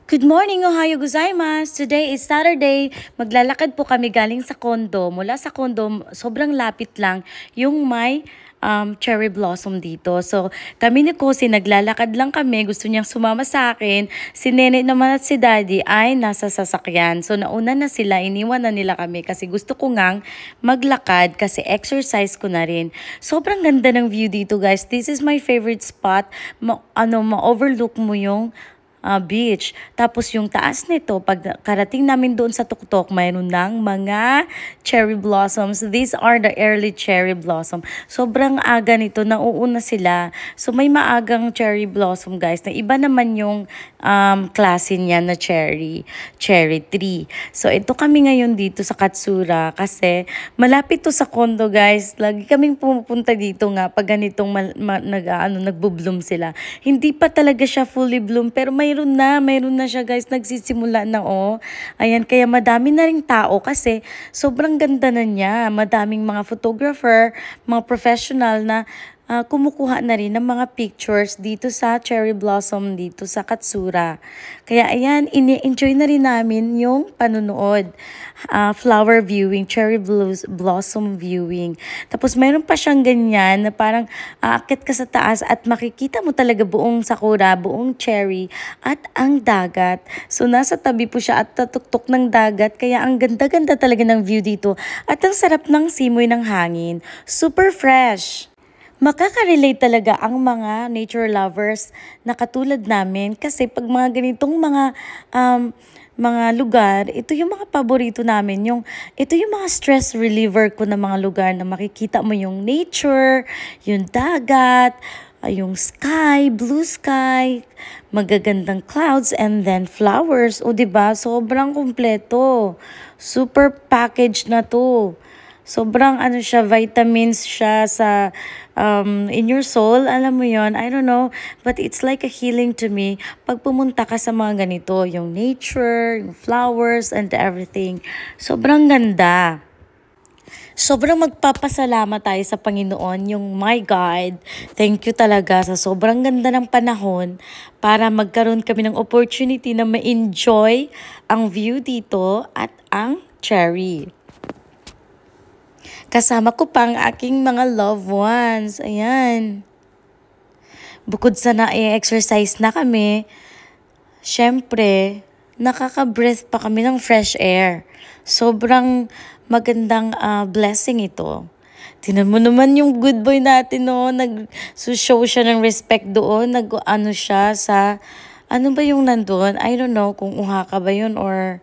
Good morning, Ohayo gozaimasu! Today is Saturday. Maglalakad po kami galing sa condo. Mula sa condo, sobrang lapit lang yung may cherry blossom dito. So, kami ni Kosi, naglalakad lang kami. Gusto niyang sumama sa akin. Si Nene naman at si Daddy ay nasa sasakyan. So, nauna na sila. Iniwan na nila kami kasi gusto ko ngang maglakad kasi exercise ko na rin. Sobrang ganda ng view dito, guys. This is my favorite spot. Ma-overlook mo yung beach. Tapos yung taas nito, pag karating namin doon sa tuktok, mayroon ng mga cherry blossoms. These are the early cherry blossom. Sobrang aga nito, nauuna sila. So may maagang cherry blossom, guys, na iba naman yung klase niya na cherry tree. So ito kami ngayon dito sa Katsura kasi malapit to sa condo, guys. Lagi kaming pumupunta dito nga pag ganitong nagbo-bloom sila. Hindi pa talaga siya fully bloom pero mayroon na siya, guys, nagsisimula na, oh. Ayan, kaya madami na ring tao kasi sobrang ganda na niya. Madaming mga photographer, mga professional na kumukuha na rin ng mga pictures dito sa cherry blossom dito sa Katsura. Kaya ayan, ini-enjoy na rin namin yung panunood. Flower viewing, cherry blossom viewing. Tapos mayroon pa siyang ganyan na parang aakyat ka sa taas at makikita mo talaga buong sakura, buong cherry at ang dagat. So nasa tabi po siya at tatuktok ng dagat kaya ang ganda-ganda talaga ng view dito at ang sarap ng simoy ng hangin. Super fresh! Makaka-relate talaga ang mga nature lovers na katulad namin kasi pag mga ganitong mga lugar, ito yung mga paborito namin. Ito yung mga stress reliever ko na mga lugar na makikita mo yung nature, yung dagat, yung sky, blue sky, magagandang clouds, and then flowers. O diba, sobrang kumpleto. Super package na to. Sobrang siya, vitamins siya sa in your soul, alam mo yon, I don't know, but it's like a healing to me pag pumunta ka sa mga ganito, yung nature, yung flowers, and everything. Sobrang ganda. Sobrang magpapasalamat tayo sa Panginoon, yung my God. Thank you talaga sa sobrang ganda ng panahon para magkaroon kami ng opportunity na ma-enjoy ang view dito at ang cherry. Kasama ko pang aking mga loved ones. Ayan. Bukod sa na-exercise na kami, syempre, nakaka-breath pa kami ng fresh air. Sobrang magandang blessing ito. Tingnan mo naman yung good boy natin, no? Nag-show siya ng respect doon. Nag-ano siya sa, ano ba yung nandun? I don't know kung Uhaka ba yun or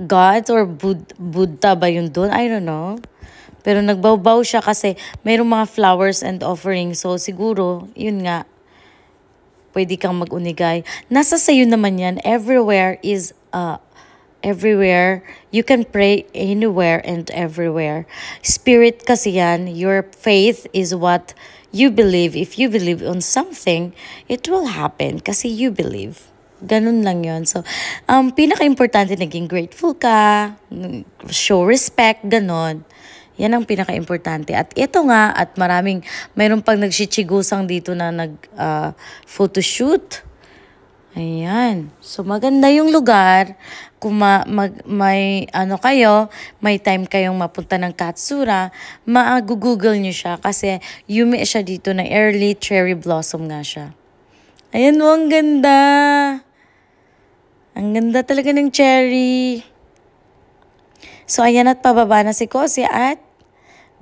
gods or Buddha ba yun doon? I don't know. Pero nagbawbaw siya kasi mayroong mga flowers and offering. So siguro, yun nga, pwede kang mag-unigay. Nasa sayo naman yan. Everywhere. You can pray anywhere and everywhere. Spirit kasi yan. Your faith is what you believe. If you believe on something, it will happen kasi you believe. Ganun lang yon. So, pinaka-importante, naging grateful ka, show respect, ganun. Yan ang pinaka-importante. At ito nga, at mayroon pang nagsichigusang dito na photoshoot. Ayan. So, maganda yung lugar. Kung may time kayong mapunta ng Katsura, ma-google nyo siya kasi yumi siya dito na early cherry blossom nga siya. Ayan mo, ang ganda. Ang ganda talaga ng cherry. So, ayan at pababa na si Kosi at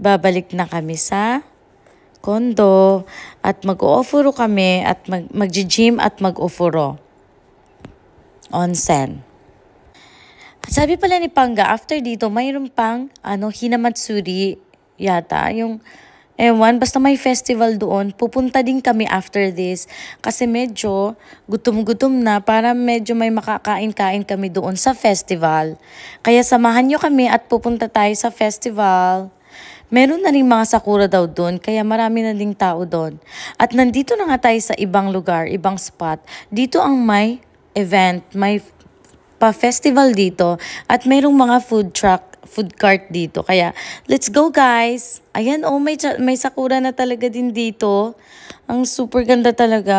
babalik na kami sa condo at mag-o-ofuro kami at mag-gym at mag-ofuro. Onsen. At sabi pala ni Pangga, after dito, mayroon pang Hinamatsuri yata. Basta may festival doon, pupunta din kami after this. Kasi medyo gutom-gutom na para medyo may makakain-kain kami doon sa festival. Kaya samahan nyo kami at pupunta tayo sa festival. Meron na rin mga sakura daw doon, kaya marami na ding tao doon. At nandito na nga tayo sa ibang lugar, ibang spot. Dito ang may event, may pa-festival dito at mayroong mga food cart dito. Kaya, let's go, guys! Ayan, oh, may sakura na talaga din dito. Ang super ganda talaga.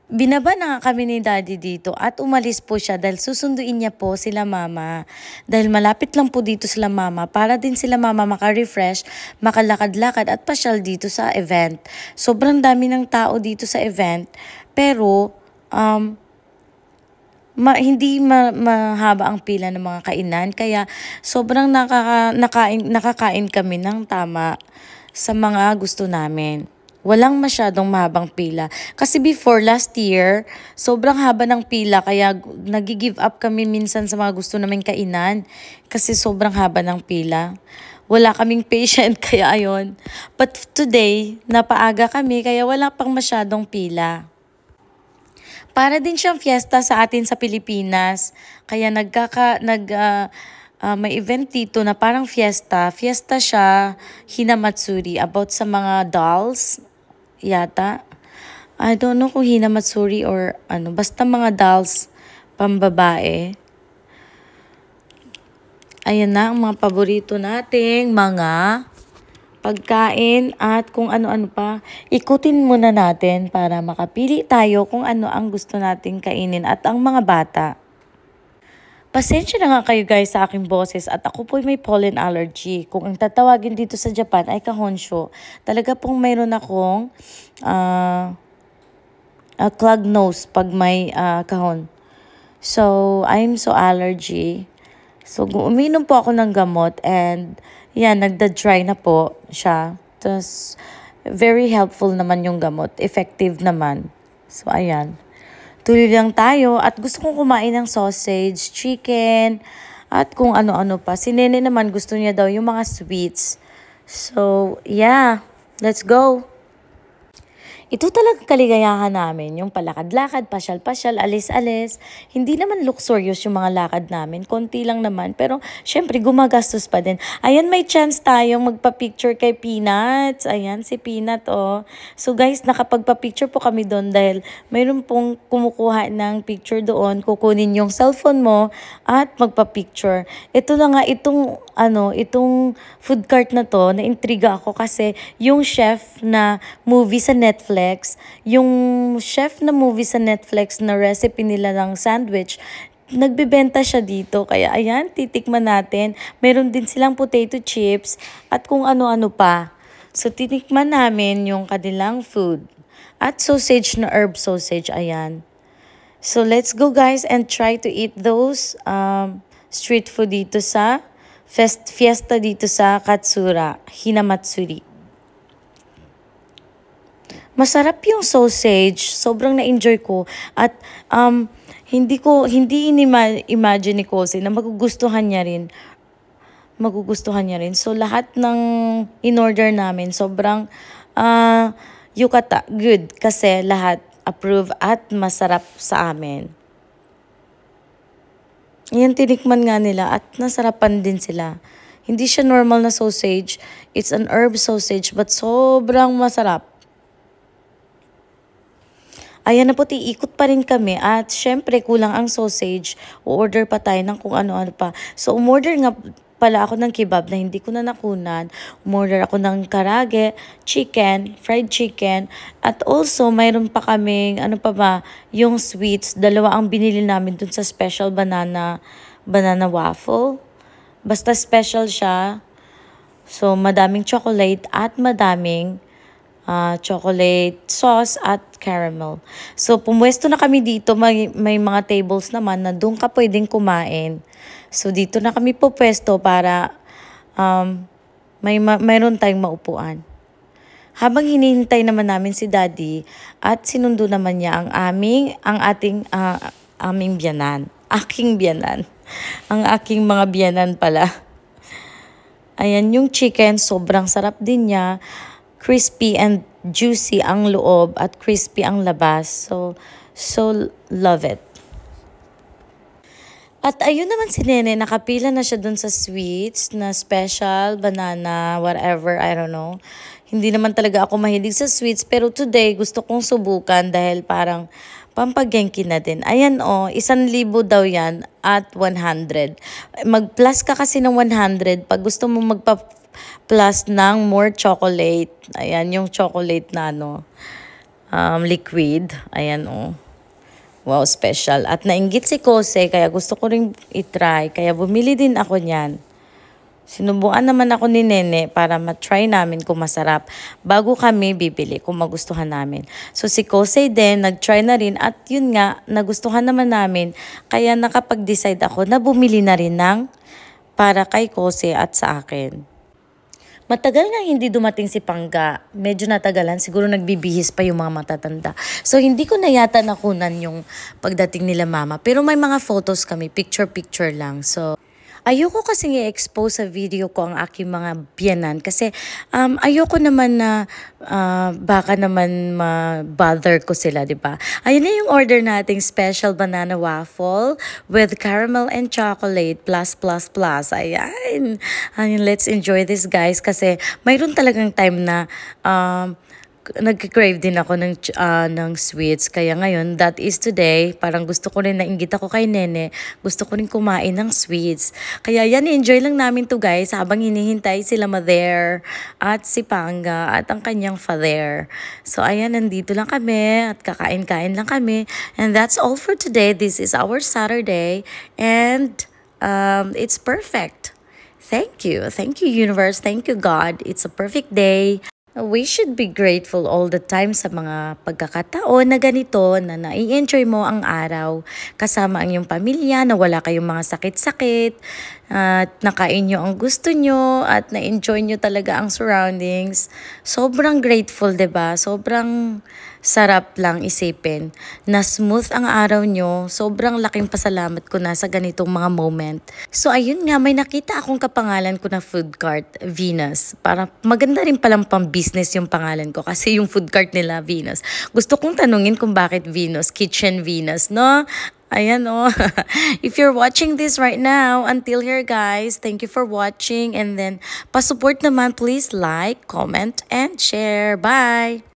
Binaba na nga kami ni Daddy dito at umalis po siya dahil susunduin niya po sila Mama. Dahil malapit lang po dito sila Mama para din sila Mama maka-refresh, makalakad-lakad at pasyal dito sa event. Sobrang dami ng tao dito sa event pero hindi mahaba ang pila ng mga kainan kaya sobrang nakakain kami ng tama sa mga gusto namin. Walang masyadong mahabang pila. Kasi before, last year, sobrang haba ng pila kaya nag-give up kami minsan sa mga gusto naming kainan kasi sobrang haba ng pila. Wala kaming patient kaya ayon. But today, napaaga kami kaya wala pang masyadong pila. Para din siyang fiesta sa atin sa Pilipinas. Kaya may event dito na parang fiesta. Fiesta siya, Hinamatsuri, about sa mga dolls yata. I don't know kung Hinamatsuri or ano. Basta mga dolls pambabae. Ayan na ang mga paborito nating mga pagkain at kung ano-ano pa. Ikutin muna natin para makapili tayo kung ano ang gusto nating kainin at ang mga bata. Pasensya na nga kayo guys sa aking boses at ako po'y may pollen allergy. Kung ang tatawagin dito sa Japan ay kahonsho, talaga pong mayroon akong clogged nose pag may kahon. So, I'm so allergy. So, uminom po ako ng gamot and yan, nagda-dry na po siya. Tapos, very helpful naman yung gamot. Effective naman. So, ayan. Tuloy lang tayo at gusto kong kumain ng sausage, chicken, at kung ano-ano pa. Si Nene naman gusto niya daw yung mga sweets. So, yeah. Let's go. Ito talagang kaligayahan namin, yung palakad-lakad, pasyal-pasyal, alis-alis. Hindi naman luxurious yung mga lakad namin, konti lang naman. Pero syempre gumagastos pa din. Ayan, may chance tayong magpa-picture kay Peanuts. Ayan, si Peanut, oh. So guys, nakapagpa-picture po kami doon dahil mayroon pong kumukuha ng picture doon. Kukunin yung cellphone mo at magpa-picture. Ito na nga, itong food cart na to, na-intriga ako kasi yung chef na movie sa Netflix, yung chef na movie sa Netflix na recipe nila ng sandwich, nagbebenta siya dito. Kaya ayan, titikman natin. Meron din silang potato chips at kung ano-ano pa. So titikman namin yung kanilang food. At sausage na herb sausage, ayan. So let's go guys and try to eat those street food dito sa fiesta dito sa Katsura, Hinamatsuri. Masarap yung sausage, sobrang na-enjoy ko at hindi imagine ni Kosi na magugustuhan niya rin. So lahat ng in-order namin sobrang yukata, good kasi lahat approve at masarap sa amin. Yan, tinikman nga nila at nasarapan din sila. Hindi siya normal na sausage. It's an herb sausage but sobrang masarap. Ayan na po, tiikot pa rin kami at syempre kulang ang sausage. O-order pa tayo ng kung ano-ano pa. So umorder nga pala ako ng kebab na hindi ko na nakunan. Umorder ako ng karage, chicken, fried chicken, at also mayroon pa kaming, yung sweets. Dalawa ang binili namin dun sa special banana waffle. Basta special siya. So, madaming chocolate at madaming chocolate sauce at caramel. So, pumwesto na kami dito. May mga tables naman na doon ka pwedeng kumain. So, dito na kami pupwesto para mayroon tayong maupuan. Habang hinihintay naman namin si Daddy at sinundo naman niya aming biyanan. Aking biyanan. Ang aking mga biyanan pala. Ayan, yung chicken, sobrang sarap din niya. Crispy and juicy ang loob at crispy ang labas. So love it. At ayun naman si Nene, nakapila na siya dun sa sweets na special, banana, whatever, I don't know. Hindi naman talaga ako mahilig sa sweets, pero today gusto kong subukan dahil parang pampagengki na din. Ayan 1,000 daw yan at 100. Mag-plus ka kasi ng 100 pag gusto mo magpa-plus ng more chocolate. Ayan, yung chocolate na liquid. Ayan, oh. Wow, special. At nainggit si Kose, kaya gusto ko rin itry. Kaya bumili din ako niyan. Sinubukan naman ako ni Nene para matry namin kung masarap bago kami bibili kung magustuhan namin. So si Kosei din, nag-try na rin at yun nga, nagustuhan naman namin. Kaya nakapag-decide ako na bumili na rin ng para kay Kosei at sa akin. Matagal nga hindi dumating si Pangga. Medyo natagalan. Siguro nagbibihis pa yung mga matatanda. So, hindi ko na yata nakunan yung pagdating nila mama. Pero may mga photos kami. Picture-picture lang. So, ayoko kasing i-expose sa video ko ang aking mga biyanan kasi ayoko naman na baka naman ma-bother ko sila, di ba? Ayun na yung order nating special banana waffle with caramel and chocolate plus. Ayan. Ayun, let's enjoy this guys kasi mayroon talagang time na nag-crave din ako ng sweets. Kaya ngayon, that is today. Parang gusto ko rin, nainggit ako kay Nene. Gusto ko rin kumain ng sweets. Kaya yan, enjoy lang namin to guys habang hinihintay sila Mother at si Pangga at ang kanyang father. So ayan, nandito lang kami at kakain-kain lang kami. And that's all for today. This is our Saturday and it's perfect. Thank you. Thank you, universe. Thank you, God. It's a perfect day. We should be grateful all the time sa mga pagkakataon na ganito na nai-enjoy mo ang araw kasama ang iyong pamilya, na wala kayong mga sakit-sakit, at nakain nyo ang gusto nyo at na-enjoy nyo talaga ang surroundings. Sobrang grateful, 'di ba? Sobrang sarap lang isipin na smooth ang araw nyo. Sobrang laking pasalamat ko na sa ganitong mga moment. So ayun nga, may nakita akong kapangalan ko na food cart, Venus. Para maganda rin palang pang-business yung pangalan ko kasi yung food cart nila, Venus. Gusto kong tanungin kung bakit Venus, Kitchen Venus, no? Ayan oh. If you're watching this right now, until here guys, thank you for watching. And then, pa-support naman, please like, comment, and share. Bye!